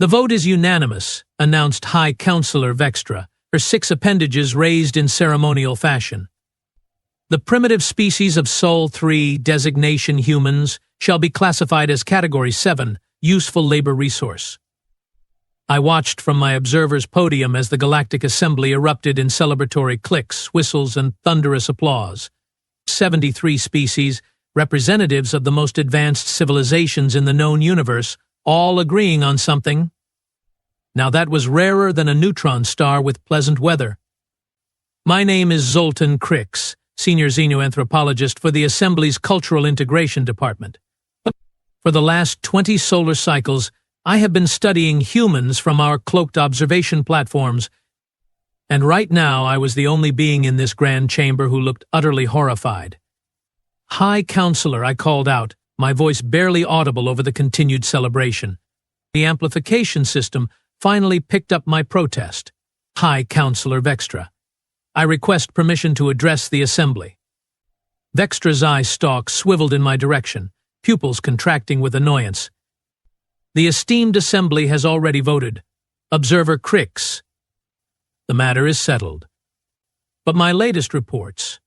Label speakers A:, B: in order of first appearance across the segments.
A: "The vote is unanimous," announced High Counselor Vextra, her 6 appendages raised in ceremonial fashion. "The primitive species of Sol 3 designation humans shall be classified as Category 7, useful labor resource." I watched from my observer's podium as the Galactic Assembly erupted in celebratory clicks, whistles, and thunderous applause. 73 species, representatives of the most advanced civilizations in the known universe, all agreeing on something. Now that was rarer than a neutron star with pleasant weather. My name is Zoltan Crix, Senior Xenoanthropologist for the Assembly's Cultural Integration Department. For the last 20 solar cycles, I have been studying humans from our cloaked observation platforms, and right now I was the only being in this grand chamber who looked utterly horrified. "High Counselor," I called out, my voice barely audible over the continued celebration. The amplification system finally picked up my protest. "High Counselor Vextra, I request permission to address the Assembly." Vextra's eye stalk swiveled in my direction, pupils contracting with annoyance. "The esteemed Assembly has already voted. Observer Crix. The matter is settled. But my latest reports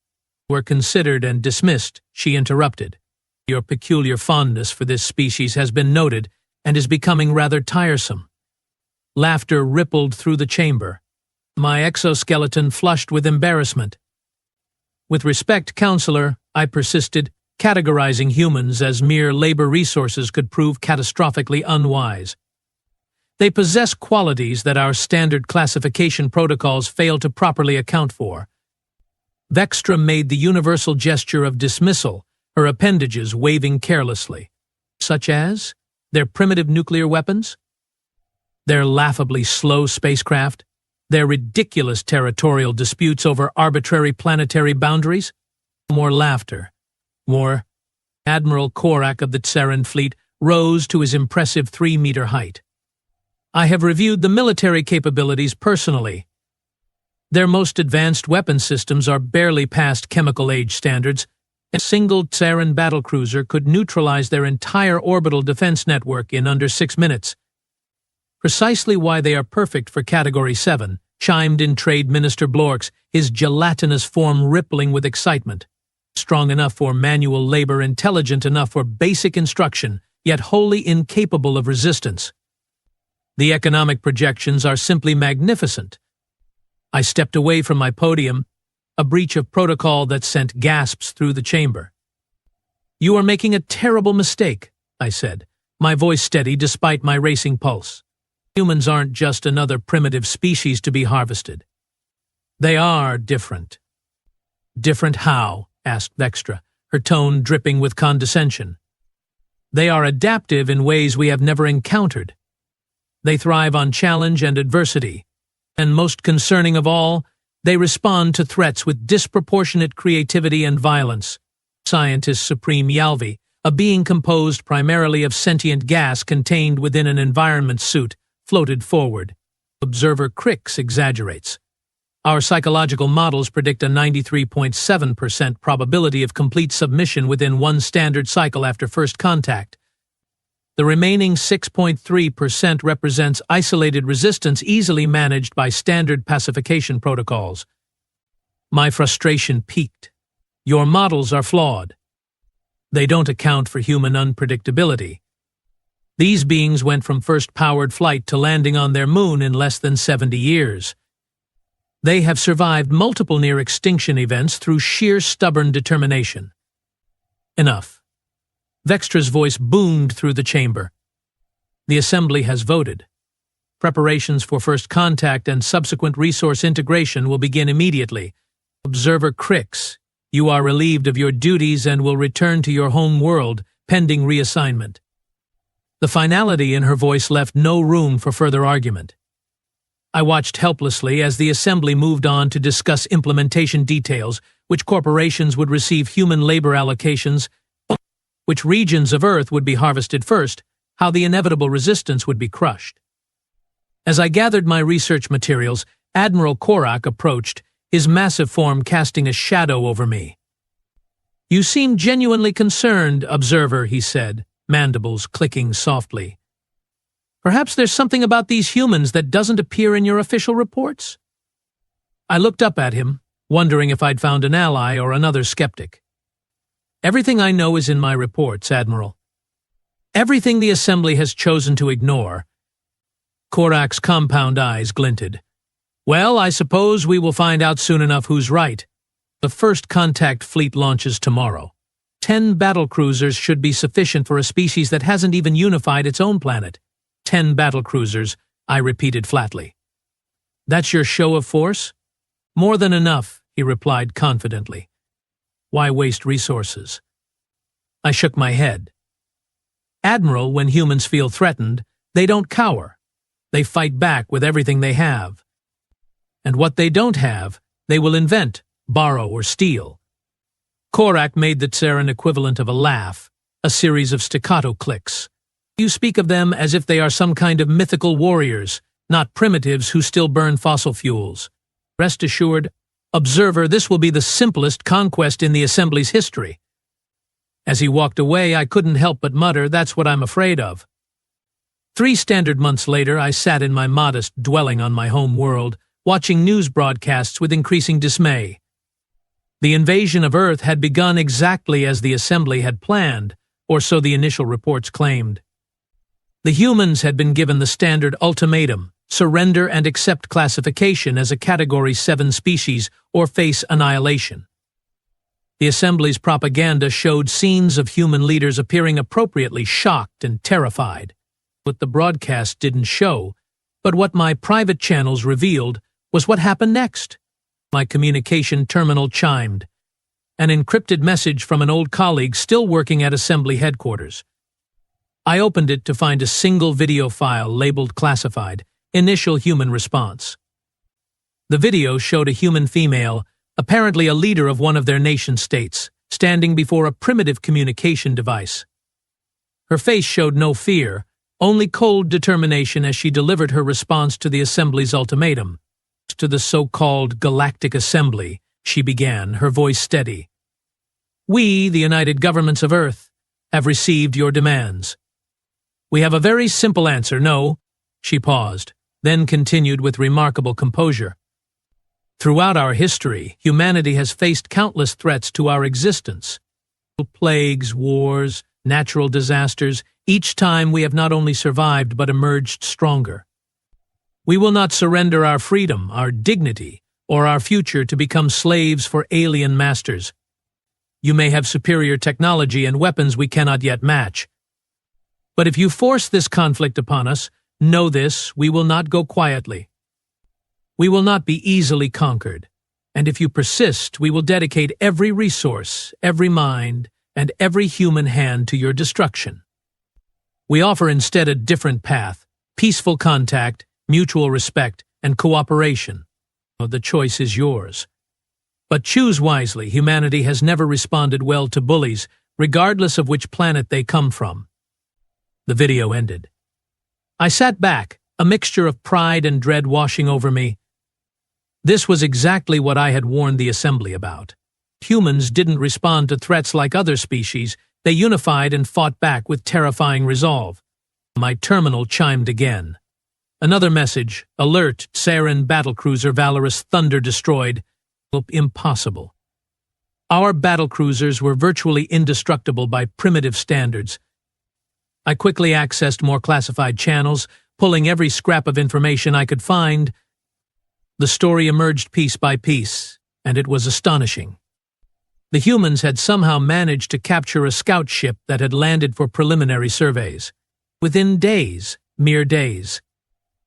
A: were considered and dismissed," she interrupted. "Your peculiar fondness for this species has been noted and is becoming rather tiresome." Laughter rippled through the chamber. My exoskeleton flushed with embarrassment. "With respect, Counselor," I persisted, "categorizing humans as mere labor resources could prove catastrophically unwise. They possess qualities that our standard classification protocols fail to properly account for." Vextra made the universal gesture of dismissal, her appendages waving carelessly. "Such as? Their primitive nuclear weapons? Their laughably slow spacecraft? Their ridiculous territorial disputes over arbitrary planetary boundaries?" More laughter. More. Admiral Korak of the Tseran fleet rose to his impressive 3-meter height. "I have reviewed the military capabilities personally. Their most advanced weapon systems are barely past chemical age standards. A single Tseran battlecruiser could neutralize their entire orbital defense network in under 6 minutes. Precisely why they are perfect for Category 7, chimed in Trade Minister Blorks, his gelatinous form rippling with excitement. Strong enough for manual labor, intelligent enough for basic instruction, yet wholly incapable of resistance. The economic projections are simply magnificent." I stepped away from my podium, a breach of protocol that sent gasps through the chamber. "You are making a terrible mistake," I said, my voice steady despite my racing pulse. "Humans aren't just another primitive species to be harvested. They are different." "Different how?" asked Vextra, her tone dripping with condescension. "They are adaptive in ways we have never encountered. They thrive on challenge and adversity. And most concerning of all, they respond to threats with disproportionate creativity and violence." Scientist Supreme Yalvi, a being composed primarily of sentient gas contained within an environment suit, floated forward. Observer Crix exaggerates. "Our psychological models predict a 93.7% probability of complete submission within 1 standard cycle after first contact. The remaining 6.3% represents isolated resistance easily managed by standard pacification protocols." My frustration peaked. "Your models are flawed. They don't account for human unpredictability. These beings went from first powered flight to landing on their moon in less than 70 years. They have survived multiple near-extinction events through sheer stubborn determination." "Enough." Vextra's voice boomed through the chamber. "The Assembly has voted. Preparations for first contact and subsequent resource integration will begin immediately. Observer Crix, you are relieved of your duties and will return to your home world, pending reassignment." The finality in her voice left no room for further argument. I watched helplessly as the Assembly moved on to discuss implementation details, which corporations would receive human labor allocations, which regions of Earth would be harvested first, how the inevitable resistance would be crushed. As I gathered my research materials, Admiral Korak approached, his massive form casting a shadow over me. "You seem genuinely concerned, Observer," he said, mandibles clicking softly. Perhaps there's something about these humans that doesn't appear in your official reports? I looked up at him, wondering if I'd found an ally or another skeptic. Everything I know is in my reports, Admiral. Everything the Assembly has chosen to ignore. Korak's compound eyes glinted. Well, I suppose we will find out soon enough who's right. The first contact fleet launches tomorrow. 10 battlecruisers should be sufficient for a species that hasn't even unified its own planet. 10 battlecruisers, I repeated flatly. That's your show of force? More than enough, he replied confidently. Why waste resources? I shook my head. Admiral, when humans feel threatened, they don't cower. They fight back with everything they have. And what they don't have, they will invent, borrow, or steal. Korak made the Tsaran equivalent of a laugh, a series of staccato clicks. You speak of them as if they are some kind of mythical warriors, not primitives who still burn fossil fuels. Rest assured, observer, this will be the simplest conquest in the Assembly's history. As he walked away, I couldn't help but mutter, that's what I'm afraid of. 3 standard months later, I sat in my modest dwelling on my home world, watching news broadcasts with increasing dismay. The invasion of Earth had begun exactly as the Assembly had planned, or so the initial reports claimed. The humans had been given the standard ultimatum, surrender and accept classification as a Category 7 species or face annihilation. The Assembly's propaganda showed scenes of human leaders appearing appropriately shocked and terrified. What the broadcast didn't show, but what my private channels revealed, was what happened next. My communication terminal chimed. An encrypted message from an old colleague still working at Assembly headquarters. I opened it to find a single video file labeled classified, initial human response. The video showed a human female, apparently a leader of one of their nation-states, standing before a primitive communication device. Her face showed no fear, only cold determination as she delivered her response to the Assembly's ultimatum. To the so-called Galactic Assembly, she began, her voice steady. We, the United Governments of Earth, have received your demands. We have a very simple answer, no. She paused, then continued with remarkable composure. Throughout our history, humanity has faced countless threats to our existence. Plagues, wars, natural disasters, each time we have not only survived but emerged stronger. We will not surrender our freedom, our dignity, or our future to become slaves for alien masters. You may have superior technology and weapons we cannot yet match. But if you force this conflict upon us, know this, we will not go quietly. We will not be easily conquered, and if you persist, we will dedicate every resource, every mind, and every human hand to your destruction. We offer instead a different path, peaceful contact, mutual respect, and cooperation. The choice is yours. But choose wisely. Humanity has never responded well to bullies, regardless of which planet they come from. The video ended. I sat back, a mixture of pride and dread washing over me. This was exactly what I had warned the Assembly about. Humans didn't respond to threats like other species. They unified and fought back with terrifying resolve. My terminal chimed again. Another message, alert, Tsaran battlecruiser Valorous Thunder destroyed. Impossible. Our battlecruisers were virtually indestructible by primitive standards. I quickly accessed more classified channels, pulling every scrap of information I could find. The story emerged piece by piece, and it was astonishing. The humans had somehow managed to capture a scout ship that had landed for preliminary surveys. Within days, mere days.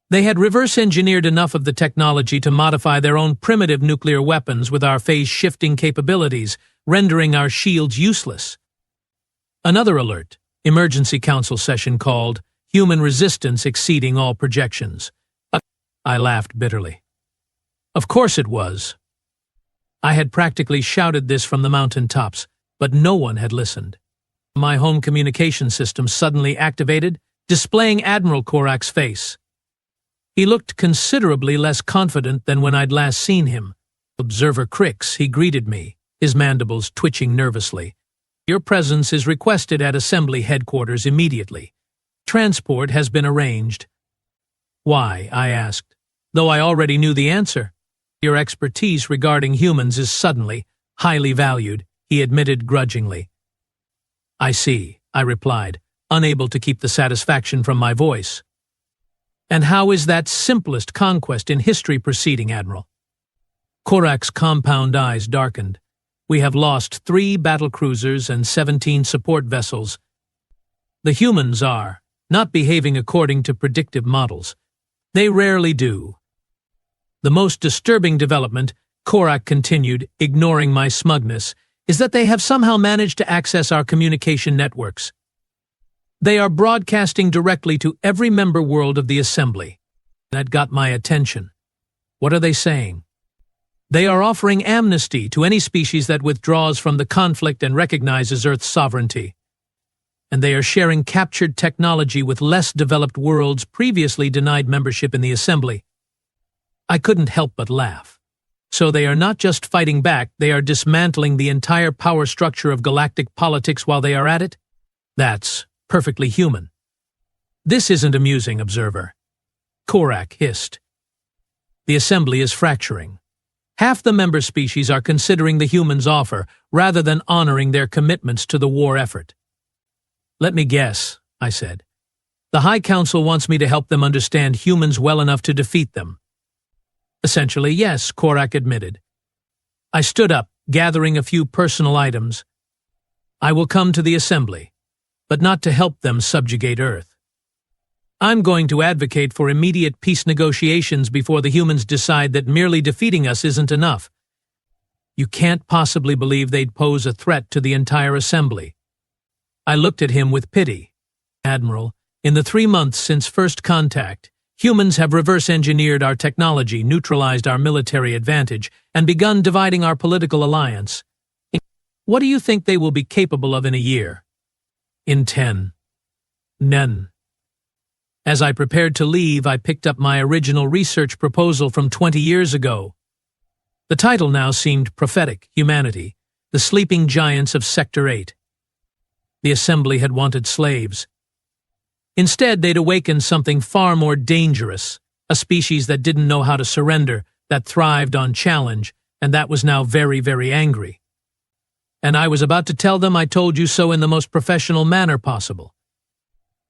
A: They had reverse-engineered enough of the technology to modify their own primitive nuclear weapons with our phase-shifting capabilities, rendering our shields useless. Another alert, emergency council session called, Human Resistance Exceeding All Projections. I laughed bitterly. Of course it was. I had practically shouted this from the mountaintops, but no one had listened. My home communication system suddenly activated, displaying Admiral Korak's face. He looked considerably less confident than when I'd last seen him. Observer Crix, he greeted me, his mandibles twitching nervously. Your presence is requested at Assembly headquarters immediately. Transport has been arranged. Why? I asked, though I already knew the answer. Your expertise regarding humans is suddenly highly valued, he admitted grudgingly. I see, I replied, unable to keep the satisfaction from my voice. And how is that simplest conquest in history proceeding, Admiral? Korak's compound eyes darkened. We have lost 3 battlecruisers and 17 support vessels. The humans are not behaving according to predictive models. They rarely do. The most disturbing development, Korak continued, ignoring my smugness, is that they have somehow managed to access our communication networks. They are broadcasting directly to every member world of the Assembly. That got my attention. What are they saying? They are offering amnesty to any species that withdraws from the conflict and recognizes Earth's sovereignty. And they are sharing captured technology with less developed worlds previously denied membership in the Assembly. I couldn't help but laugh. So they are not just fighting back, they are dismantling the entire power structure of galactic politics while they are at it? That's perfectly human. This isn't amusing, observer. Korak hissed. The Assembly is fracturing. Half the member species are considering the humans' offer rather than honoring their commitments to the war effort. Let me guess, I said. The High Council wants me to help them understand humans well enough to defeat them. Essentially, yes, Korak admitted. I stood up, gathering a few personal items. I will come to the Assembly, but not to help them subjugate Earth. I'm going to advocate for immediate peace negotiations before the humans decide that merely defeating us isn't enough. You can't possibly believe they'd pose a threat to the entire Assembly. I looked at him with pity. Admiral, in the 3 months since first contact, humans have reverse-engineered our technology, neutralized our military advantage, and begun dividing our political alliance. What do you think they will be capable of in a year? In 10. None. As I prepared to leave, I picked up my original research proposal from 20 years ago. The title now seemed prophetic: Humanity, the Sleeping Giants of Sector 8. The Assembly had wanted slaves. Instead, they'd awakened something far more dangerous, a species that didn't know how to surrender, that thrived on challenge, and that was now very, very angry. And I was about to tell them I told you so in the most professional manner possible.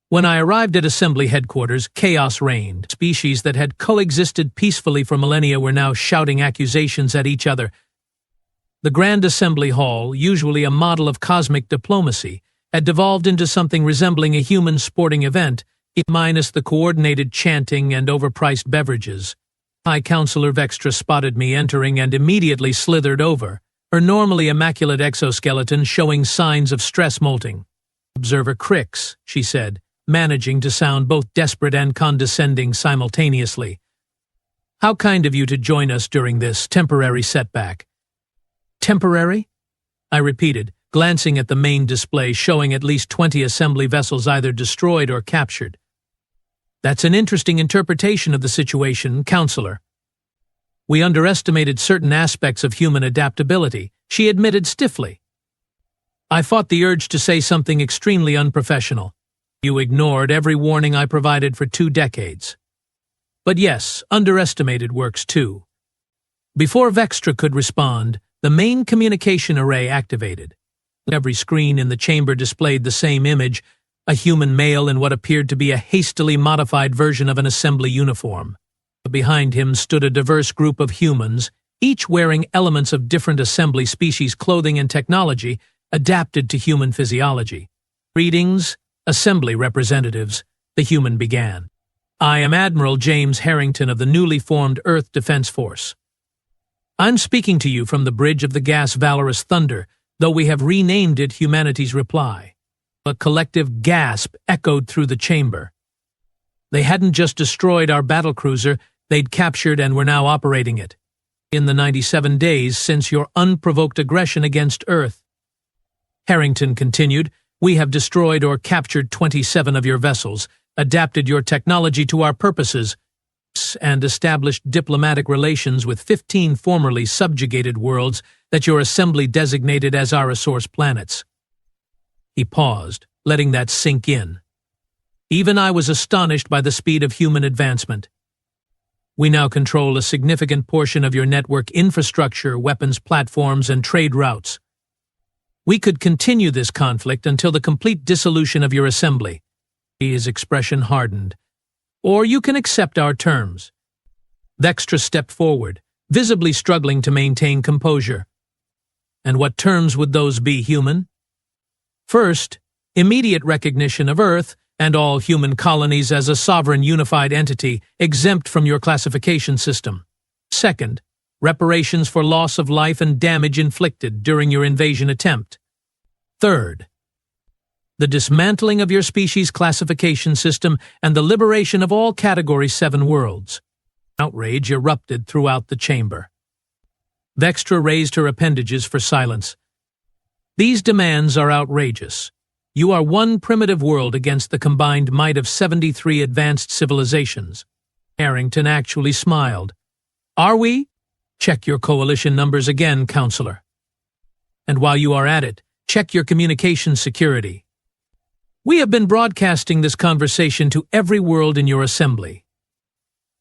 A: When I arrived at Assembly headquarters, chaos reigned. Species that had coexisted peacefully for millennia were now shouting accusations at each other. The Grand Assembly Hall, usually a model of cosmic diplomacy, had devolved into something resembling a human sporting event, minus the coordinated chanting and overpriced beverages. High Counselor Vextra spotted me entering and immediately slithered over, her normally immaculate exoskeleton showing signs of stress molting. Observer Crix, she said, managing to sound both desperate and condescending simultaneously. How kind of you to join us during this temporary setback. Temporary? I repeated, glancing at the main display showing at least 20 Assembly vessels either destroyed or captured. That's an interesting interpretation of the situation, Counselor. We underestimated certain aspects of human adaptability, she admitted stiffly. I fought the urge to say something extremely unprofessional. You ignored every warning I provided for 2 decades. But yes, underestimated works too. Before Vextra could respond, the main communication array activated. Every screen in the chamber displayed the same image, a human male in what appeared to be a hastily modified version of an Assembly uniform. Behind him stood a diverse group of humans, each wearing elements of different Assembly species clothing and technology adapted to human physiology. Greetings, Assembly representatives, the human began. I am Admiral James Harrington of the newly formed Earth Defense Force. I'm speaking to you from the bridge of the gas Valorous Thunder, though we have renamed it Humanity's Reply. A collective gasp echoed through the chamber. They hadn't just destroyed our battlecruiser, they'd captured and were now operating it. In the 97 days since your unprovoked aggression against Earth. Harrington continued, we have destroyed or captured 27 of your vessels, adapted your technology to our purposes, and established diplomatic relations with 15 formerly subjugated worlds that your Assembly designated as our resource planets. He paused, letting that sink in. Even I was astonished by the speed of human advancement. We now control a significant portion of your network infrastructure, weapons platforms, and trade routes. We could continue this conflict until the complete dissolution of your assembly. His expression hardened. Or you can accept our terms. Vextra stepped forward, visibly struggling to maintain composure. And what terms would those be, human? First, immediate recognition of Earth and all human colonies as a sovereign unified entity exempt from your classification system. Second, reparations for loss of life and damage inflicted during your invasion attempt. Third, the dismantling of your species classification system and the liberation of all Category 7 worlds. Outrage erupted throughout the chamber. Vextra raised her appendages for silence. These demands are outrageous. You are one primitive world against the combined might of 73 advanced civilizations. Harrington actually smiled. Are we? Check your coalition numbers again, Counselor. And while you are at it, check your communication security. We have been broadcasting this conversation to every world in your assembly.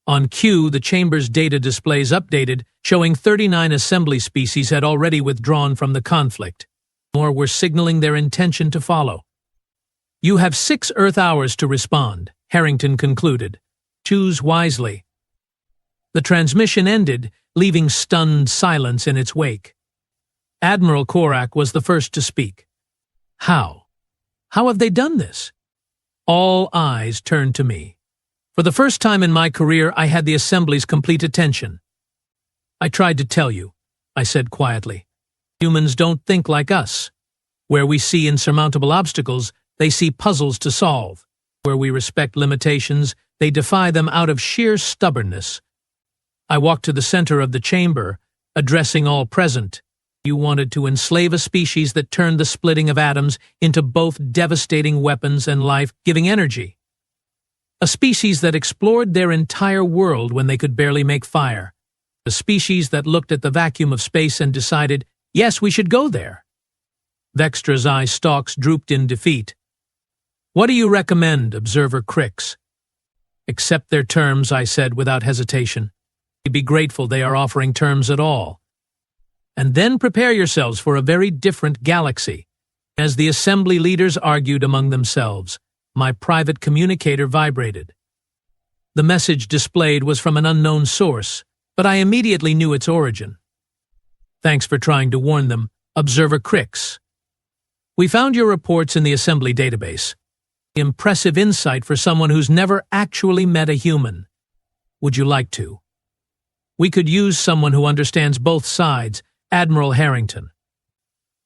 A: On cue, the chamber's data displays updated, showing 39 assembly species had already withdrawn from the conflict. More were signaling their intention to follow. You have 6 Earth hours to respond, Harrington concluded. Choose wisely. The transmission ended, leaving stunned silence in its wake. Admiral Korak was the first to speak. How? How have they done this? All eyes turned to me. For the first time in my career, I had the Assembly's complete attention. I tried to tell you, I said quietly. Humans don't think like us. Where we see insurmountable obstacles, they see puzzles to solve. Where we respect limitations, they defy them out of sheer stubbornness. I walked to the center of the chamber, addressing all present. You wanted to enslave a species that turned the splitting of atoms into both devastating weapons and life-giving energy. A species that explored their entire world when they could barely make fire. A species that looked at the vacuum of space and decided, yes, we should go there. Vextra's eye stalks drooped in defeat. What do you recommend, Observer Crix? Accept their terms, I said without hesitation. Be grateful they are offering terms at all. And then prepare yourselves for a very different galaxy. As the assembly leaders argued among themselves, my private communicator vibrated. The message displayed was from an unknown source, but I immediately knew its origin. Thanks for trying to warn them, Observer Crix. We found your reports in the assembly database. Impressive insight for someone who's never actually met a human. Would you like to? We could use someone who understands both sides, Admiral Harrington.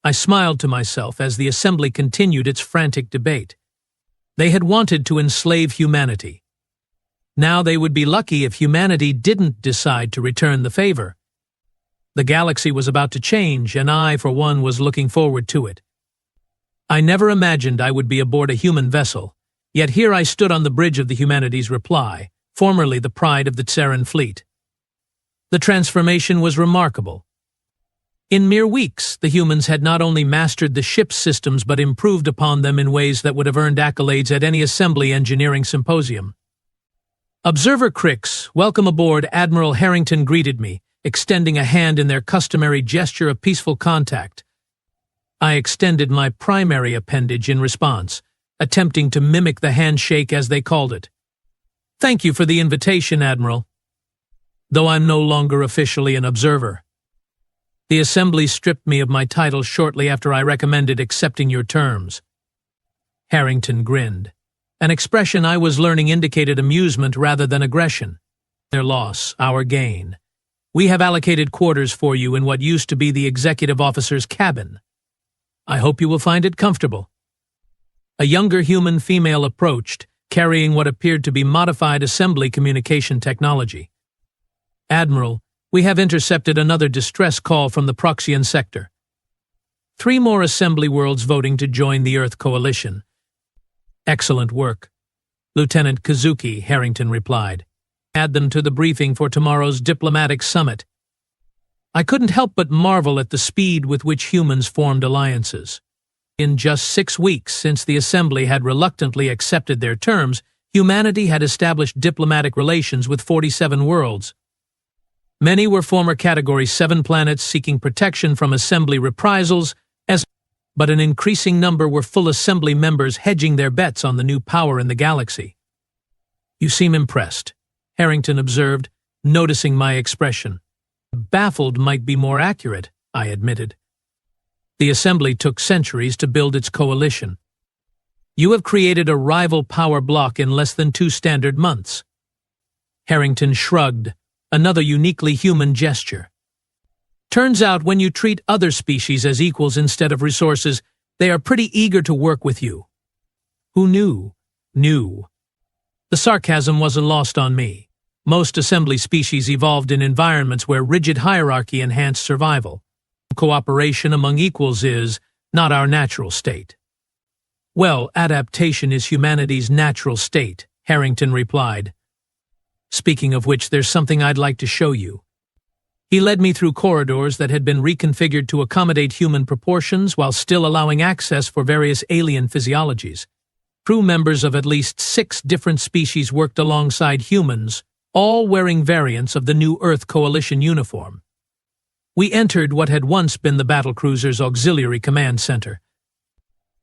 A: I smiled to myself as the assembly continued its frantic debate. They had wanted to enslave humanity. Now they would be lucky if humanity didn't decide to return the favor. The galaxy was about to change, and I, for one, was looking forward to it. I never imagined I would be aboard a human vessel, yet here I stood on the bridge of the humanity's reply, formerly the pride of the Tsaran fleet. The transformation was remarkable. In mere weeks, the humans had not only mastered the ship's systems but improved upon them in ways that would have earned accolades at any assembly engineering symposium. Observer Crix, welcome aboard, Admiral Harrington greeted me, extending a hand in their customary gesture of peaceful contact. I extended my primary appendage in response, attempting to mimic the handshake as they called it. Thank you for the invitation, Admiral. Though I'm no longer officially an observer. The Assembly stripped me of my title shortly after I recommended accepting your terms. Harrington grinned. An expression I was learning indicated amusement rather than aggression. Their loss, our gain. We have allocated quarters for you in what used to be the executive officer's cabin. I hope you will find it comfortable. A younger human female approached, carrying what appeared to be modified assembly communication technology. Admiral, we have intercepted another distress call from the Proxian sector. 3 more assembly worlds voting to join the Earth Coalition. Excellent work. Lieutenant Kazuki, Harrington replied. Add them to the briefing for tomorrow's diplomatic summit. I couldn't help but marvel at the speed with which humans formed alliances. In just 6 weeks since the Assembly had reluctantly accepted their terms, humanity had established diplomatic relations with 47 worlds. Many were former Category 7 planets seeking protection from Assembly reprisals, but an increasing number were full Assembly members hedging their bets on the new power in the galaxy. "You seem impressed," Harrington observed, noticing my expression. "Baffled might be more accurate," I admitted. "The Assembly took centuries to build its coalition. You have created a rival power block in less than 2 standard months." Harrington shrugged, another uniquely human gesture. "Turns out when you treat other species as equals instead of resources, they are pretty eager to work with you." "Who knew?" "Knew." The sarcasm wasn't lost on me. Most Assembly species evolved in environments where rigid hierarchy enhanced survival. Cooperation among equals is not our natural state. "Well, adaptation is humanity's natural state," Harrington replied. "Speaking of which, there's something I'd like to show you." He led me through corridors that had been reconfigured to accommodate human proportions while still allowing access for various alien physiologies. Crew members of at least 6 different species worked alongside humans, all wearing variants of the new Earth Coalition uniform. We entered what had once been the battlecruiser's auxiliary command center.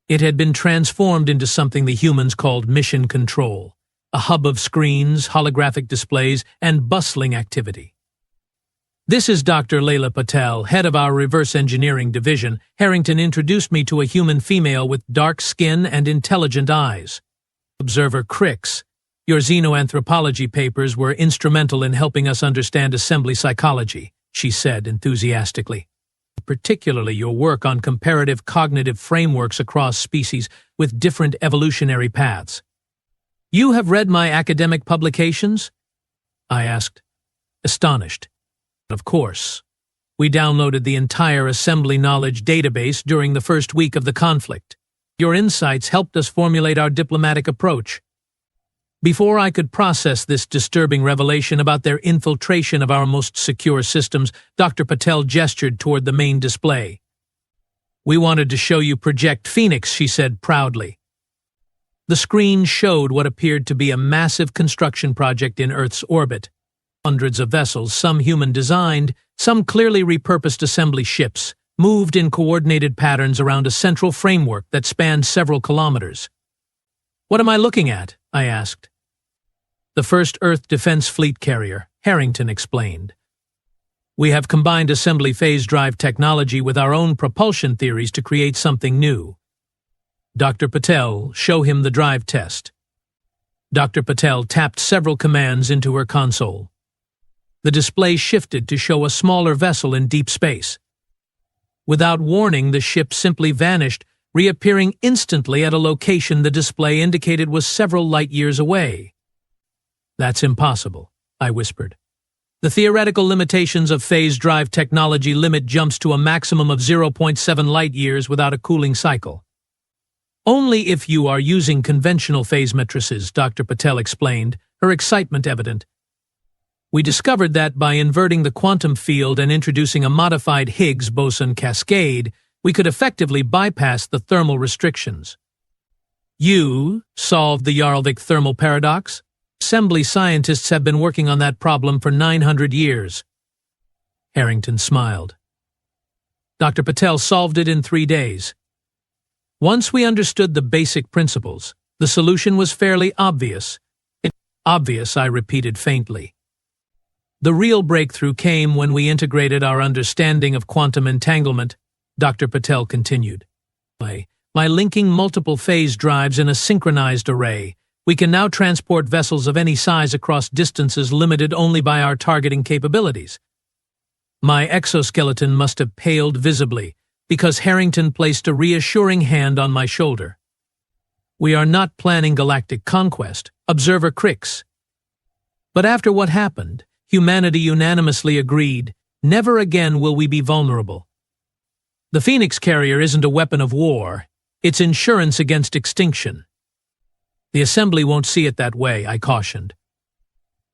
A: It had been transformed into something the humans called Mission Control, a hub of screens, holographic displays, and bustling activity. "This is Dr. Layla Patel, head of our reverse engineering division." Harrington introduced me to a human female with dark skin and intelligent eyes. "Observer Crix, your xenoanthropology papers were instrumental in helping us understand Assembly psychology," she said enthusiastically. "Particularly your work on comparative cognitive frameworks across species with different evolutionary paths." "You have read my academic publications?" I asked, astonished. "Of course. We downloaded the entire Assembly knowledge database during the first week of the conflict. Your insights helped us formulate our diplomatic approach." Before I could process this disturbing revelation about their infiltration of our most secure systems, Dr. Patel gestured toward the main display. "We wanted to show you Project Phoenix," she said proudly. The screen showed what appeared to be a massive construction project in Earth's orbit. Hundreds of vessels, some human-designed, some clearly repurposed Assembly ships, moved in coordinated patterns around a central framework that spanned several kilometers. "What am I looking at?" I asked. "The first Earth Defense Fleet carrier," Harrington explained. "We have combined Assembly phase drive technology with our own propulsion theories to create something new." "Dr. Patel, show him the drive test." Dr. Patel tapped several commands into her console. The display shifted to show a smaller vessel in deep space. Without warning, the ship simply vanished, reappearing instantly at a location the display indicated was several light-years away. "That's impossible," I whispered. "The theoretical limitations of phase drive technology limit jumps to a maximum of 0.7 light-years without a cooling cycle." "Only if you are using conventional phase matrices," Dr. Patel explained, her excitement evident. "We discovered that by inverting the quantum field and introducing a modified Higgs boson cascade, we could effectively bypass the thermal restrictions." "You solved the Yarlvik thermal paradox?" "Assembly scientists have been working on that problem for 900 years. Harrington smiled. "Dr. Patel solved it in 3 days. Once we understood the basic principles, the solution was fairly obvious." "Obvious," I repeated faintly. "The real breakthrough came when we integrated our understanding of quantum entanglement," Dr. Patel continued. "By linking multiple phase drives in a synchronized array, we can now transport vessels of any size across distances limited only by our targeting capabilities." My exoskeleton must have paled visibly, because Harrington placed a reassuring hand on my shoulder. "We are not planning galactic conquest, Observer Crix. But after what happened, humanity unanimously agreed, never again will we be vulnerable. The Phoenix carrier isn't a weapon of war, it's insurance against extinction." "The Assembly won't see it that way," I cautioned.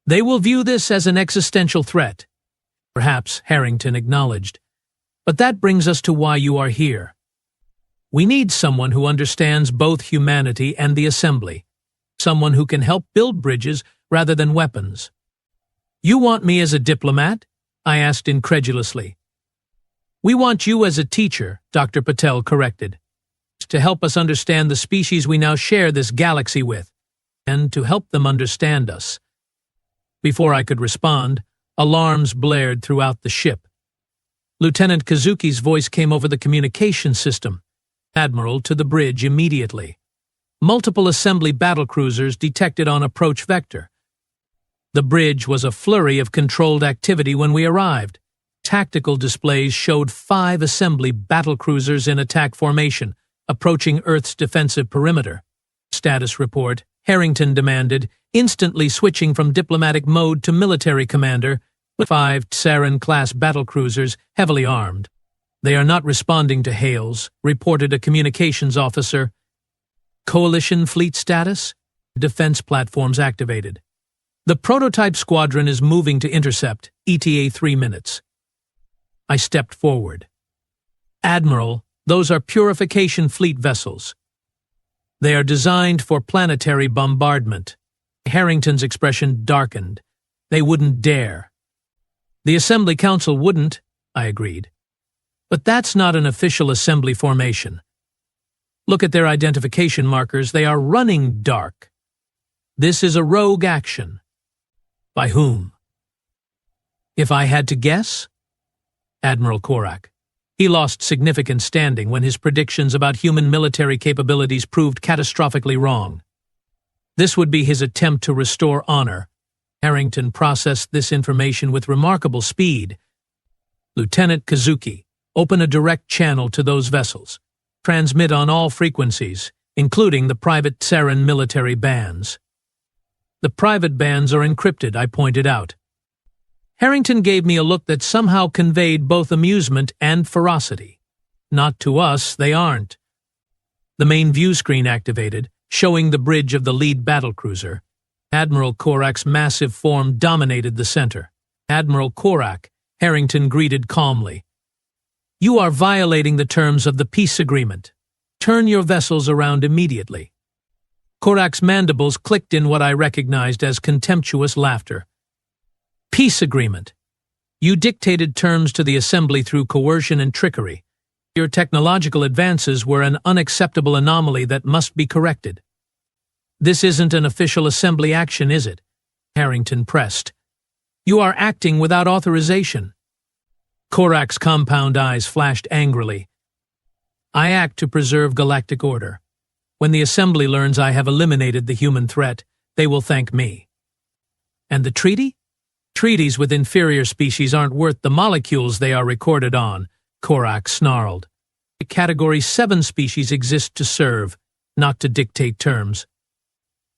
A: "They will view this as an existential threat." "Perhaps," Harrington acknowledged. "But that brings us to why you are here. We need someone who understands both humanity and the assembly. Someone who can help build bridges rather than weapons. You want me as a diplomat? I asked incredulously. We want you as a teacher, Dr. Patel corrected, to help us understand the species we now share this galaxy with, and to help them understand us. Before I could respond, alarms blared throughout the ship. Lieutenant Kazuki's voice came over the communication system. Admiral, to the bridge immediately. Multiple assembly battlecruisers detected on approach vector. The bridge was a flurry of controlled activity when we arrived. Tactical displays showed 5 assembly battlecruisers in attack formation, approaching Earth's defensive perimeter. Status report, Harrington demanded, instantly switching from diplomatic mode to military commander, with 5 Sarin-class battlecruisers heavily armed. They are not responding to hails, reported a communications officer. Coalition fleet status? Defense platforms activated. The prototype squadron is moving to intercept, ETA 3 minutes. I stepped forward. Admiral, those are purification fleet vessels. They are designed for planetary bombardment. Harrington's expression darkened. They wouldn't dare. The Assembly Council wouldn't, I agreed. But that's not an official assembly formation. Look at their identification markers. They are running dark. This is a rogue action. By whom? If I had to guess? Admiral Korak. He lost significant standing when his predictions about human military capabilities proved catastrophically wrong. This would be his attempt to restore honor. Harrington processed this information with remarkable speed. Lieutenant Kazuki, open a direct channel to those vessels. Transmit on all frequencies, including the private Sarin military bands. The private bands are encrypted, I pointed out. Harrington gave me a look that somehow conveyed both amusement and ferocity. Not to us, they aren't. The main view screen activated, showing the bridge of the lead battlecruiser. Admiral Korak's massive form dominated the center. Admiral Korak, Harrington greeted calmly. You are violating the terms of the peace agreement. Turn your vessels around immediately. Korak's mandibles clicked in what I recognized as contemptuous laughter. Peace agreement. You dictated terms to the assembly through coercion and trickery. Your technological advances were an unacceptable anomaly that must be corrected. This isn't an official assembly action, is it? Harrington pressed. You are acting without authorization. Korak's compound eyes flashed angrily. I act to preserve galactic order. When the assembly learns I have eliminated the human threat, they will thank me. And the treaty? Treaties with inferior species aren't worth the molecules they are recorded on, Korak snarled. Category 7 species exist to serve, not to dictate terms.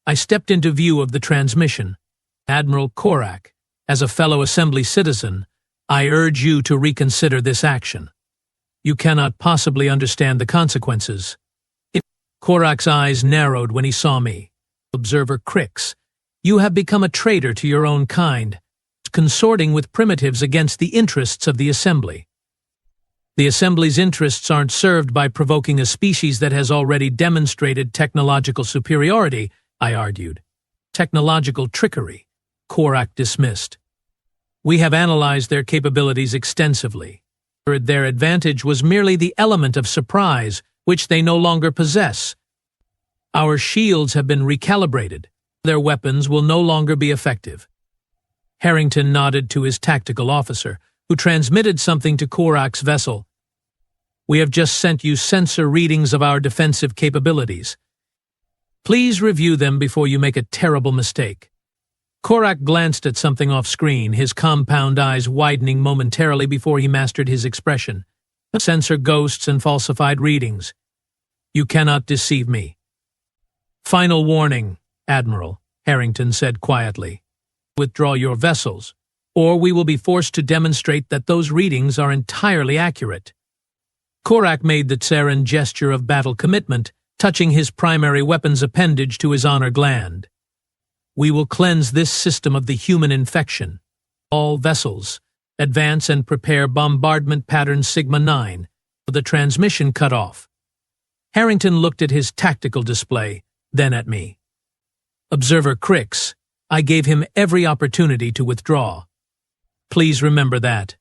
A: I stepped into view of the transmission. Admiral Korak, as a fellow assembly citizen, I urge you to reconsider this action. You cannot possibly understand the consequences. Korak's eyes narrowed when he saw me. Observer Crix, you have become a traitor to your own kind, consorting with primitives against the interests of the Assembly. The Assembly's interests aren't served by provoking a species that has already demonstrated technological superiority, I argued. Technological trickery, Korak dismissed. We have analyzed their capabilities extensively. Their advantage was merely the element of surprise, which they no longer possess. Our shields have been recalibrated. Their weapons will no longer be effective. Harrington nodded to his tactical officer, who transmitted something to Korak's vessel. We have just sent you sensor readings of our defensive capabilities. Please review them before you make a terrible mistake. Korak glanced at something off-screen, his compound eyes widening momentarily before he mastered his expression. Sensor ghosts and falsified readings. You cannot deceive me. Final warning, Admiral, Harrington said quietly. Withdraw your vessels, or we will be forced to demonstrate that those readings are entirely accurate. Korak made the Tsaran gesture of battle commitment, touching his primary weapon's appendage to his honor gland. We will cleanse this system of the human infection. All vessels, advance and prepare bombardment pattern Sigma 9, with the transmission cut off. Harrington looked at his tactical display, then at me. Observer Crix, I gave him every opportunity to withdraw. Please remember that.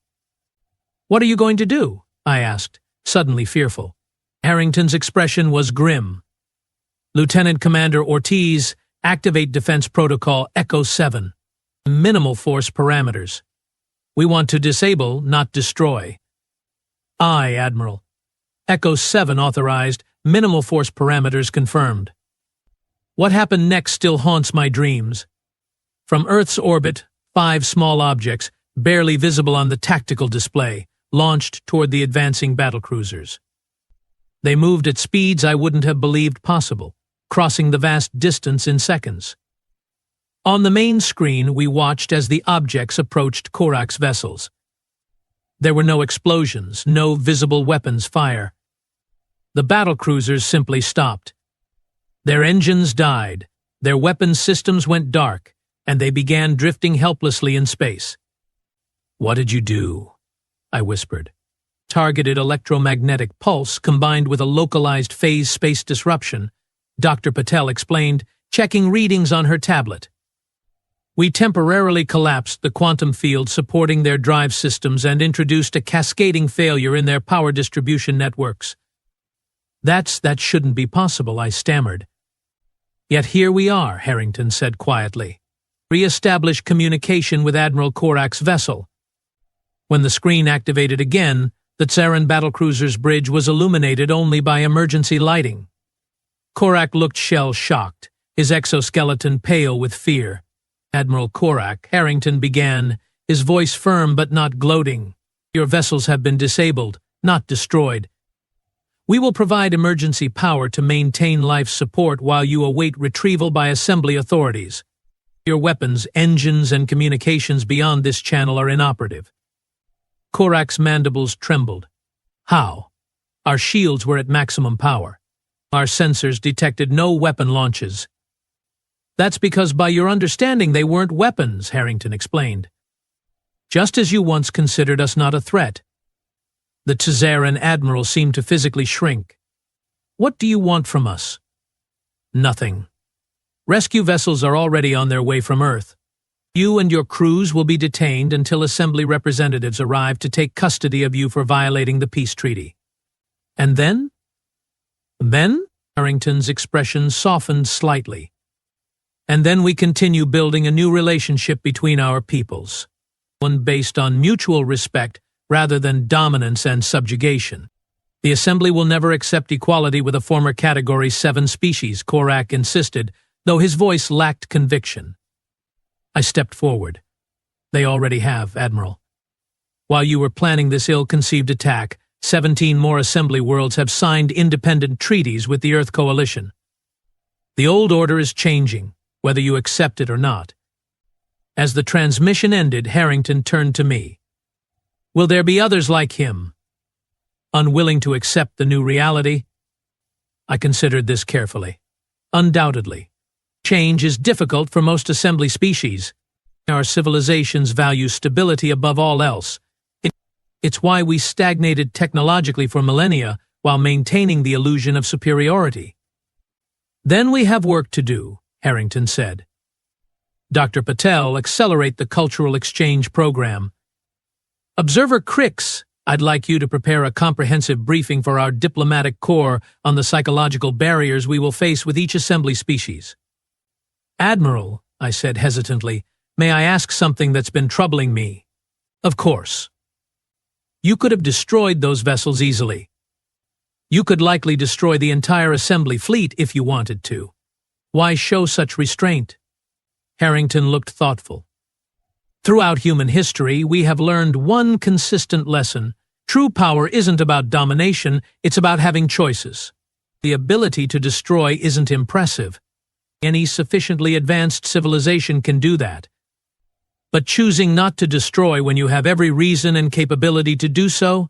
A: What are you going to do? I asked, suddenly fearful. Harrington's expression was grim. Lieutenant Commander Ortiz, activate Defense Protocol Echo 7. Minimal force parameters. We want to disable, not destroy. Aye, Admiral. Echo 7 authorized, minimal force parameters confirmed. What happened next still haunts my dreams. From Earth's orbit, 5 small objects, barely visible on the tactical display, launched toward the advancing battlecruisers. They moved at speeds I wouldn't have believed possible, crossing the vast distance in seconds. On the main screen, we watched as the objects approached Korak's vessels. There were no explosions, no visible weapons fire. The battlecruisers simply stopped. Their engines died, their weapons systems went dark, and they began drifting helplessly in space. What did you do? I whispered. Targeted electromagnetic pulse combined with a localized phase space disruption, Dr. Patel explained, checking readings on her tablet. We temporarily collapsed the quantum field supporting their drive systems and introduced a cascading failure in their power distribution networks. That shouldn't be possible, I stammered. Yet here we are, Harrington said quietly. Re-establish communication with Admiral Korak's vessel. When the screen activated again, the Tsaran battlecruiser's bridge was illuminated only by emergency lighting. Korak looked shell-shocked, his exoskeleton pale with fear. Admiral Korak, Harrington began, his voice firm but not gloating. Your vessels have been disabled, not destroyed. We will provide emergency power to maintain life support while you await retrieval by assembly authorities. Your weapons, engines, and communications beyond this channel are inoperative. Korak's mandibles trembled. How? Our shields were at maximum power. Our sensors detected no weapon launches. That's because by your understanding they weren't weapons, Harrington explained. Just as you once considered us not a threat. The Tsaran admiral seemed to physically shrink. What do you want from us? Nothing. Rescue vessels are already on their way from Earth. You and your crews will be detained until assembly representatives arrive to take custody of you for violating the peace treaty. And then? Then? Harrington's expression softened slightly. And then we continue building a new relationship between our peoples, one based on mutual respect rather than dominance and subjugation. The Assembly will never accept equality with a former Category 7 species, Korak insisted, though his voice lacked conviction. I stepped forward. They already have, Admiral. While you were planning this ill-conceived attack, 17 more Assembly worlds have signed independent treaties with the Earth Coalition. The old order is changing, whether you accept it or not. As the transmission ended, Harrington turned to me. Will there be others like him? Unwilling to accept the new reality? I considered this carefully. Undoubtedly. Change is difficult for most Assembly species. Our civilizations value stability above all else. It's why we stagnated technologically for millennia while maintaining the illusion of superiority. Then we have work to do, Harrington said. Dr. Patel, accelerate the cultural exchange program. Observer Crix, I'd like you to prepare a comprehensive briefing for our diplomatic corps on the psychological barriers we will face with each Assembly species. Admiral, I said hesitantly, may I ask something that's been troubling me? Of course. You could have destroyed those vessels easily. You could likely destroy the entire Assembly fleet if you wanted to. Why show such restraint? Harrington looked thoughtful. Throughout human history, we have learned one consistent lesson. True power isn't about domination, it's about having choices. The ability to destroy isn't impressive. Any sufficiently advanced civilization can do that. But choosing not to destroy when you have every reason and capability to do so,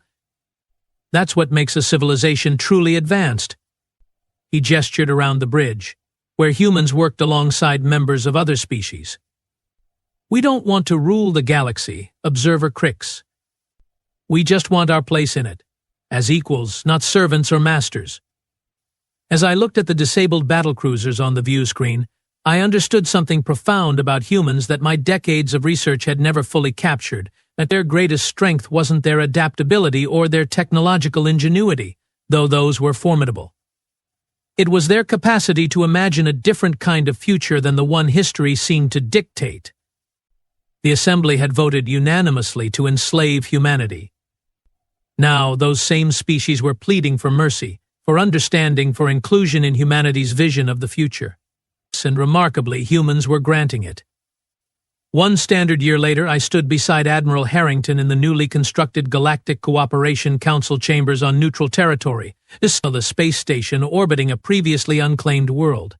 A: that's what makes a civilization truly advanced. He gestured around the bridge, where humans worked alongside members of other species. We don't want to rule the galaxy, Observer Crix. We just want our place in it, as equals, not servants or masters. As I looked at the disabled battlecruisers on the view screen, I understood something profound about humans that my decades of research had never fully captured, that their greatest strength wasn't their adaptability or their technological ingenuity, though those were formidable. It was their capacity to imagine a different kind of future than the one history seemed to dictate. The Assembly had voted unanimously to enslave humanity. Now, those same species were pleading for mercy, for understanding, for inclusion in humanity's vision of the future. And remarkably, humans were granting it. One standard year later, I stood beside Admiral Harrington in the newly constructed Galactic Cooperation Council chambers on neutral territory, the space station orbiting a previously unclaimed world.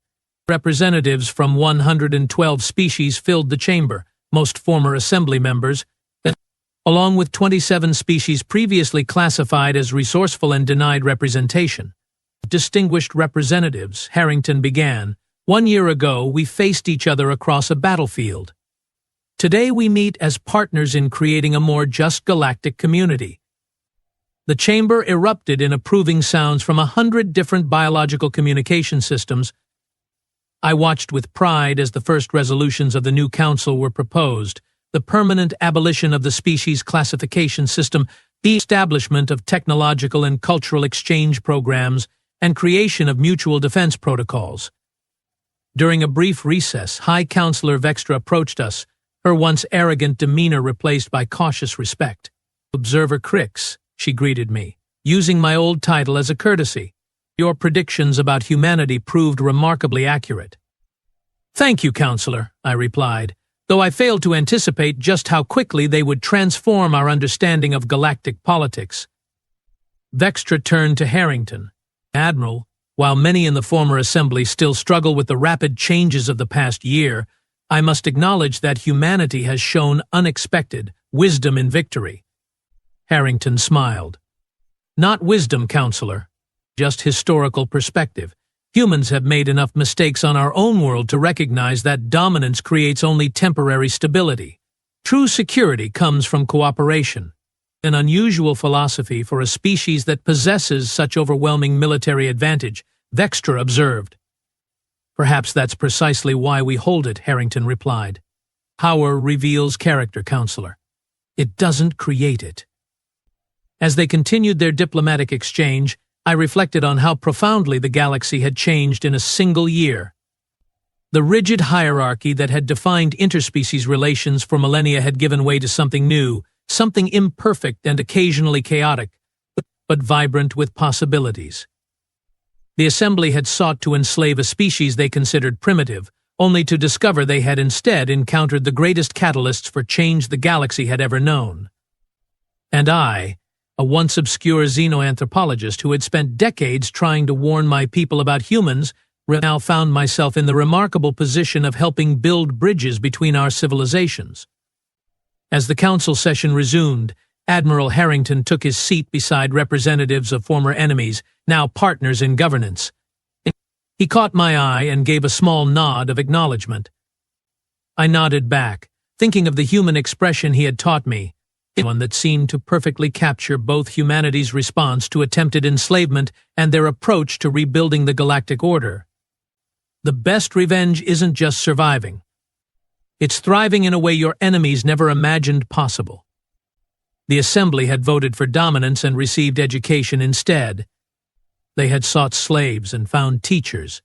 A: Representatives from 112 species filled the chamber, most former Assembly members, along with 27 species previously classified as resourceful and denied representation. Distinguished representatives, Harrington began. 1 year ago, we faced each other across a battlefield. Today we meet as partners in creating a more just galactic community. The chamber erupted in approving sounds from 100 different biological communication systems. I watched with pride as the first resolutions of the new council were proposed: the permanent abolition of the species classification system, the establishment of technological and cultural exchange programs, and creation of mutual defense protocols. During a brief recess, High Counselor Vextra approached us, her once arrogant demeanor replaced by cautious respect. "Observer Crix," she greeted me, using my old title as a courtesy. "Your predictions about humanity proved remarkably accurate." "Thank you, Counselor," I replied, though I failed to anticipate just how quickly they would transform our understanding of galactic politics. Vextra turned to Harrington. "Admiral, while many in the former Assembly still struggle with the rapid changes of the past year, I must acknowledge that humanity has shown unexpected wisdom in victory." Harrington smiled. "Not wisdom, Counselor, just historical perspective. Humans have made enough mistakes on our own world to recognize that dominance creates only temporary stability. True security comes from cooperation. An unusual philosophy for a species that possesses such overwhelming military advantage," Vextra observed. "Perhaps that's precisely why we hold it," Harrington replied. "Power reveals character, Counselor. It doesn't create it." As they continued their diplomatic exchange, I reflected on how profoundly the galaxy had changed in a single year. The rigid hierarchy that had defined interspecies relations for millennia had given way to something new, something imperfect and occasionally chaotic, but vibrant with possibilities. The Assembly had sought to enslave a species they considered primitive, only to discover they had instead encountered the greatest catalysts for change the galaxy had ever known. And I, a once obscure xenoanthropologist who had spent decades trying to warn my people about humans, now found myself in the remarkable position of helping build bridges between our civilizations. As the council session resumed, Admiral Harrington took his seat beside representatives of former enemies, now partners in governance. He caught my eye and gave a small nod of acknowledgement. I nodded back, thinking of the human expression he had taught me, one that seemed to perfectly capture both humanity's response to attempted enslavement and their approach to rebuilding the galactic order. The best revenge isn't just surviving. It's thriving in a way your enemies never imagined possible. The Assembly had voted for dominance and received education instead. They had sought slaves and found teachers.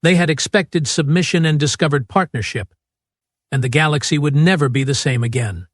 A: They had expected submission and discovered partnership, and the galaxy would never be the same again.